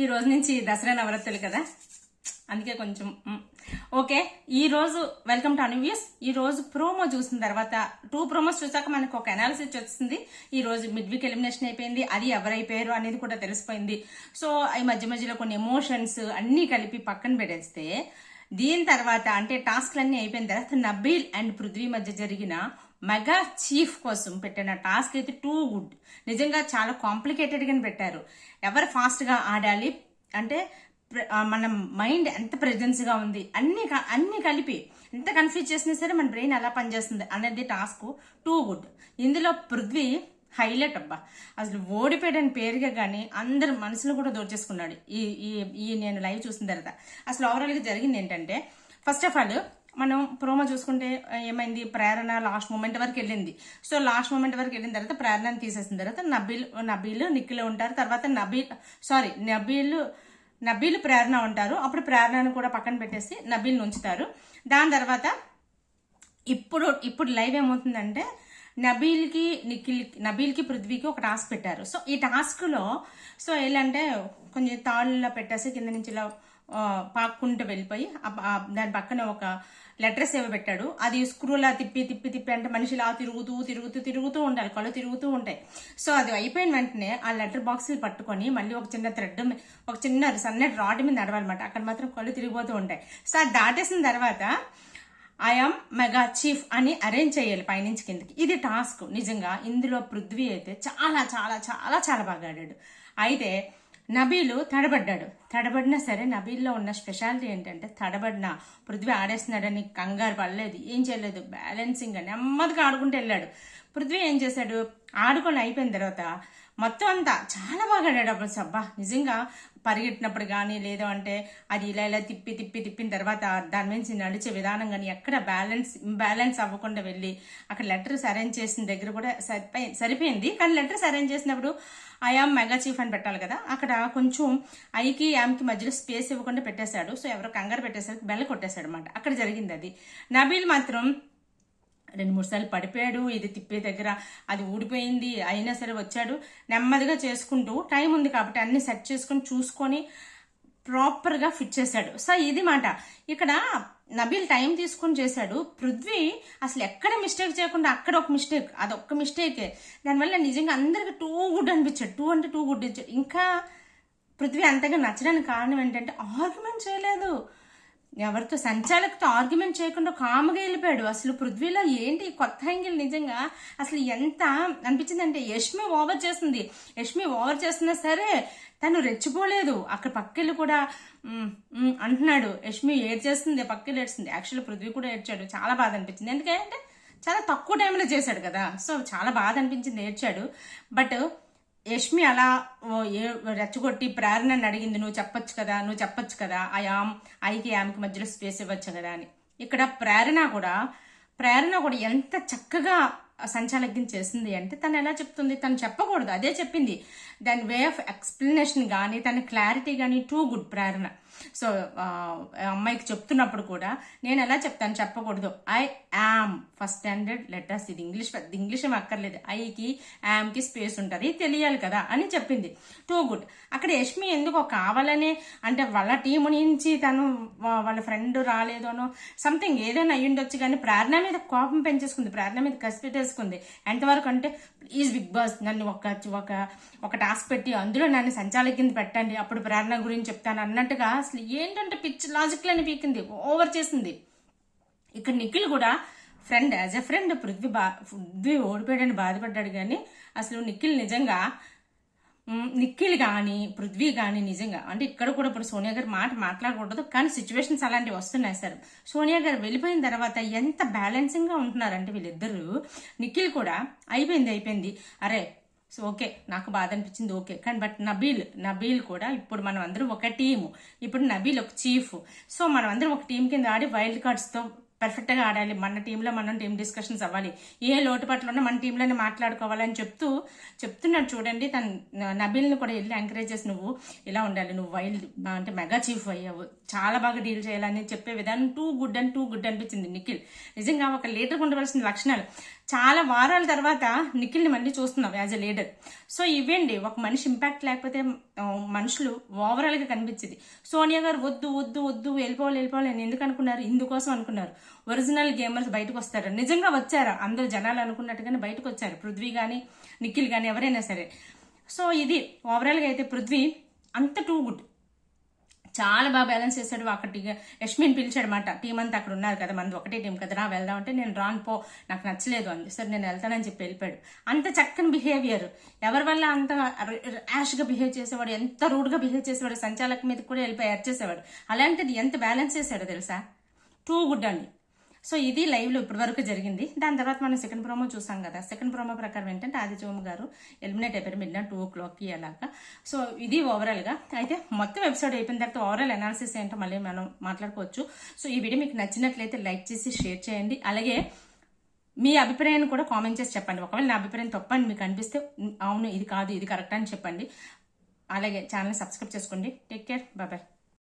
ఈ రోజు నుంచి దసరా నవరాత్రులు కదా, అందుకే కొంచెం ఓకే. ఈ రోజు వెల్కమ్ టు అన్వ్యూస్. ఈ రోజు ప్రోమో చూసిన తర్వాత 2 ప్రోమోస్ చూసాక మనకు ఒక అనాలిసిస్ వచ్చింది. ఈ రోజు మిడ్ వీక్ ఎలిమినేషన్ అయిపోయింది, అది ఎవరైపోయారు అనేది కూడా తెలిసిపోయింది. సో ఈ మధ్యలో కొన్ని ఎమోషన్స్ అన్ని కలిపి పక్కన పెట్టేస్తే దీని తర్వాత అంటే టాస్క్లన్నీ అయిపోయిన తర్వాత నబీల్ అండ్ పృథ్వీ మధ్య జరిగిన మెగా చీఫ్ కోసం పెట్టిన టాస్క్ అయితే టూ గుడ్. నిజంగా చాలా కాంప్లికేటెడ్ గానే పెట్టారు. ఎవరు ఫాస్ట్ గా ఆడాలి అంటే మన మైండ్ ఎంత ప్రెజెన్స్ గా ఉంది అన్ని కలిపి ఎంత కన్ఫ్యూజ్ చేసినా సరే మన బ్రెయిన్ ఎలా పనిచేస్తుంది అనేది టాస్క్ టూ గుడ్. ఇందులో పృథ్వీ హైలైట్ అబ్బా, అసలు ఓడిపోయాడని పేరుగా కానీ అందరు మనసులో కూడా దోచేసుకున్నాడు. ఈ నేను లైవ్ చూసిన తర్వాత అసలు ఓవరాల్ గా జరిగింది ఏంటంటే, ఫస్ట్ ఆఫ్ ఆల్ మనం ప్రోమో చూసుకుంటే ఏమైంది, ప్రేరణ లాస్ట్ మూమెంట్ వరకు వెళ్ళింది. సో లాస్ట్ మూమెంట్ వరకు వెళ్ళిన తర్వాత ప్రేరణని తీసేసిన తర్వాత నబీల్ నిఖిల్ ఉంటారు. తర్వాత నబీల్ ప్రేరణ ఉంటారు. అప్పుడు ప్రేరణను కూడా పక్కన పెట్టేసి నబీల్ని ఉంచుతారు. దాని తర్వాత ఇప్పుడు లైవ్ ఏమవుతుందంటే నబీల్కి పృథ్వీకి ఒక టాస్క్ పెట్టారు. సో ఈ టాస్క్ లో సో ఎలా అంటే కొంచెం తాళ్ళలో పెట్టేసి కింద నుంచి ఇలా పాక్కుంటూ వెళ్ళిపోయి దాని పక్కన ఒక లెటర్స్ ఏవో పెట్టాడు. అది స్క్రూలా తిప్పి అంటే మనిషి ఇలా తిరుగుతూ ఉండాలి, కళ్ళు తిరుగుతూ ఉంటాయి. సో అది అయిపోయిన వెంటనే ఆ లెటర్ బాక్స్ పట్టుకొని మళ్ళీ ఒక చిన్న థ్రెడ్, ఒక చిన్న సన్నటి రాడ్ మీద నడవాలన్నమాట. అక్కడ మాత్రం కళ్ళు తిరిగిపోతూ ఉంటాయి. సో అది దాటేసిన తర్వాత ఐఎమ్ మెగా చీఫ్ అని అరేంజ్ చేయాలి పైనుంచి కిందకి. ఇది టాస్క్. నిజంగా ఇందులో పృథ్వీ అయితే చాలా చాలా చాలా చాలా బాగా ఆడాడు. అయితే నబీలు తడబడినా సరే నబీల్లో ఉన్న స్పెషాలిటీ ఏంటంటే తడబడిన పృథ్వీ ఆడేస్తున్నాడని కంగారు పడలేదు, ఏం చేయలేదు, బ్యాలెన్సింగ్ నెమ్మదిగా ఆడుకుంటూ వెళ్ళాడు. పృథ్వీ ఏం చేశాడు, ఆడుకొని అయిపోయిన తర్వాత మొత్తం అంతా చాలా బాగా ఆడాడు. అప్పుడు సబ్బా నిజంగా పరిగెట్టినప్పుడు కానీ లేదు అంటే అది ఇలా తిప్పిన తర్వాత దాని నుంచి నడిచే విధానం కానీ ఎక్కడ ఇంబ్యాలెన్స్ అవ్వకుండా వెళ్ళి అక్కడ లెటర్స్ అరేంజ్ చేసిన దగ్గర కూడా సరిపోయింది. కానీ లెటర్స్ అరేంజ్ చేసినప్పుడు ఐఆమ్ మెగా చీఫ్ అని పెట్టాలి కదా, అక్కడ కొంచెం ఐకి యామ్కి మధ్యలో స్పేస్ ఇవ్వకుండా పెట్టేశాడు. సో ఎవరో కంగారు పెట్టేసరికి బెల్ల కొట్టేశాడు అనమాట. అక్కడ జరిగింది అది. నబీల్ మాత్రం 2-3 సార్లు పడిపోయాడు. ఇది తిప్పే దగ్గర అది ఊడిపోయింది, అయినా సరే వచ్చాడు నెమ్మదిగా చేసుకుంటూ. టైం ఉంది కాబట్టి అన్ని సెట్ చేసుకుని చూసుకొని ప్రాపర్ గా ఫిట్ చేశాడు. సో ఇది మాట. ఇక్కడ నబీల్ టైం తీసుకుని చేశాడు. పృథ్వీ అసలు ఎక్కడ మిస్టేక్ చేయకుండా అక్కడ ఒక మిస్టేక్, అదొక్క మిస్టేకే. దానివల్ల నిజంగా అందరికి టూ గుడ్ అనిపించాడు. టూ గుడ్ ఇచ్చాడు. ఇంకా పృథ్వీ అంతగా నచ్చడానికి కారణం ఏంటంటే ఆర్గ్యుమెంట్ చేయలేదు, ఎవరితో సంచాలకుతో ఆర్గ్యుమెంట్ చేయకుండా కామ్గా వెళ్ళిపోయాడు. అసలు పృథ్వీలో ఏంటి కొత్త యాంగిల్. నిజంగా అసలు ఎంత అనిపించింది అంటే యష్మి ఓవర్ చేస్తున్నా సరే తను రెచ్చిపోలేదు. అక్కడ పక్కెళ్ళి కూడా అంటున్నాడు, యష్మి ఏడ్చేస్తుంది, పక్కెళ్ళి ఏడ్చింది. యాక్చువల్లీ పృథ్వీ కూడా ఏడ్చాడు. చాలా బాధ అనిపించింది, ఎందుకంటే చాలా తక్కువ టైంలో చేశాడు కదా. సో చాలా బాధ అనిపించింది, ఏడ్చాడు. బట్ యష్మి అలా రెచ్చగొట్టి ప్రేరణని అడిగింది, నువ్వు చెప్పొచ్చు కదా ఐకి యామ్కి మధ్యలో స్పేస్ ఇవ్వచ్చు కదా అని. ఇక్కడ ప్రేరణ కూడా ఎంత చక్కగా సంచాలక్యం చేసింది అంటే తను ఎలా చెప్తుంది, తను చెప్పకూడదు అదే చెప్పింది. దాని వే ఆఫ్ ఎక్స్ప్లెనేషన్ కానీ తన క్లారిటీ కానీ టూ గుడ్ ప్రేరణ. సో అమ్మాయికి చెప్తున్నప్పుడు కూడా నేను ఎలా చెప్తాను, చెప్పకూడదు. I am first standard letters, ఇది ఇంగ్లీష్ ఏం అక్కర్లేదు, ఐకి యామ్కి స్పేస్ ఉంటుంది తెలియాలి కదా అని చెప్పింది. Too good. అక్కడ యష్మి ఎందుకో కావాలనే అంటే వాళ్ళ టీము నుంచి తను వాళ్ళ ఫ్రెండ్ రాలేదోనో సంథింగ్ ఏదైనా అయ్యుండొచ్చు, కానీ ప్రేరణ మీద కోపం పెంచేసుకుంది, ప్రేరణ మీద కసి పెట్టేసుకుంది. ఎంతవరకు అంటే ప్లీజ్ బిగ్ బాస్ నన్ను ఒక టాస్క్ పెట్టి అందులో నన్ను సంచాలకుని పెట్టండి, అప్పుడు ప్రేరణ గురించి చెప్తాను అన్నట్టుగా. అసలు ఏంటంటే పిచ్ లాజిక్లని పీకింది, ఓవర్ చేసింది. ఇక్కడ నిఖిల్ కూడా friend, as a friend Prithvi ఓడిపోయాడని బాధపడ్డాడు. కానీ అసలు నిఖిల్ కానీ పృథ్వీ కానీ నిజంగా అంటే ఇక్కడ కూడా ఇప్పుడు సోనియా గారు మాట్లాడకూడదు, కానీ సిచ్యువేషన్స్ అలాంటివి వస్తున్నాయి సార్. సోనియా గారు వెళ్ళిపోయిన తర్వాత ఎంత బ్యాలెన్సింగ్ గా ఉంటున్నారంటే వీళ్ళిద్దరూ. నిఖిల్ కూడా అయిపోయింది అరే సో ఓకే నాకు బాధ అనిపించింది ఓకే, కానీ బట్ నబీల్ కూడా ఇప్పుడు మనం అందరం ఒక టీము, ఇప్పుడు నబీల్ ఒక చీఫ్. సో మనం అందరం ఒక టీం కింద ఆడి వైల్డ్ కార్డ్స్ తో పర్ఫెక్ట్ గా ఆడాలి. మన టీంలో మనం టీం డిస్కషన్స్ అవ్వాలి, ఏ లోటుపాట్లు ఉన్నా మన టీంలోనే మాట్లాడుకోవాలని చెప్తున్నాడు. చూడండి తను నబీల్ని కూడా వెళ్ళి ఎంకరేజ్ చేసి నువ్వు ఇలా ఉండాలి, నువ్వు వైల్డ్ అంటే మెగా చీఫ్ అయ్యావు, చాలా బాగా డీల్ చేయాలని చెప్పే విధానం టూ గుడ్ అనిపించింది నిఖిల్. నిజంగా ఒక లీడర్కి ఉండవలసిన లక్షణాలు చాలా వారాల తర్వాత నిఖిల్ని మళ్ళీ చూస్తున్నాం యాజ్ ఎ లీడర్. సో ఇవేండి ఒక మనిషి ఇంపాక్ట్ లేకపోతే మనుషులు ఓవరాల్గా కనిపించింది. సోనియా గారు వద్దు వద్దు వద్దు వెళ్ళిపోవాలి అని ఎందుకు అనుకున్నారు? ఇందుకోసం అనుకున్నారు. ఒరిజినల్ గేమర్స్ బయటకు వస్తారు. నిజంగా వచ్చారు, అందరూ జనాలు అనుకున్నట్టుగానే బయటకు వచ్చారు, పృథ్వీ కానీ నిఖిల్ కానీ ఎవరైనా సరే. సో ఇది ఓవరాల్గా అయితే పృథ్వీ అంత టూ గుడ్, చాలా బాగా బ్యాలెన్స్ చేశాడు. అక్కడ యష్మిన్ పిలిచాడు మాట, టీం అంతా అక్కడ ఉన్నారు కదా, మనది ఒకటే టీం కదరా వెళ్దాం అంటే నేను రాను పో, నాకు నచ్చలేదు అంది. సరే నేను వెళ్తానని చెప్పి వెళ్ళిపోయాడు. అంత చక్కని బిహేవియర్, ఎవరి వల్ల అంత ర్యాష్గా బిహేవ్ చేసేవాడు, ఎంత రూడ్గా బిహేవ్ చేసేవాడు, సంచాలక మీద కూడా వెళ్ళిపోయి యాడ్ చేసేవాడు. అలాంటిది ఎంత బ్యాలెన్స్ చేశాడో తెలుసా, టూ గుడ్ అండి. సో ఇది లైవ్లో ఇప్పటి వరకు జరిగింది. దాని తర్వాత మనం సెకండ్ ప్రోమో చూసాం కదా. సెకండ్ ప్రోమో ప్రకారం ఏంటంటే ఆదిత్యమ్మ గారు ఎలిమినేట్ అయిపోయారు మిడ్ నైట్ 2 అలాగా. సో ఇది ఓవరాల్గా అయితే మొత్తం ఎపిసోడ్ అయిపోయిన తర్వాత ఓవరాల్ అనాలిసిస్ ఏంటో మళ్ళీ మనం మాట్లాడుకోవచ్చు. సో ఈ వీడియో మీకు నచ్చినట్లయితే లైక్ చేసి షేర్ చేయండి. అలాగే మీ అభిప్రాయాన్ని కూడా కామెంట్ చేసి చెప్పండి. ఒకవేళ నా అభిప్రాయం తప్పని మీకు అనిపిస్తే అవును ఇది కాదు ఇది కరెక్ట్ అని చెప్పండి. అలాగే ఛానల్ సబ్స్క్రైబ్ చేసుకోండి. Take care, bye.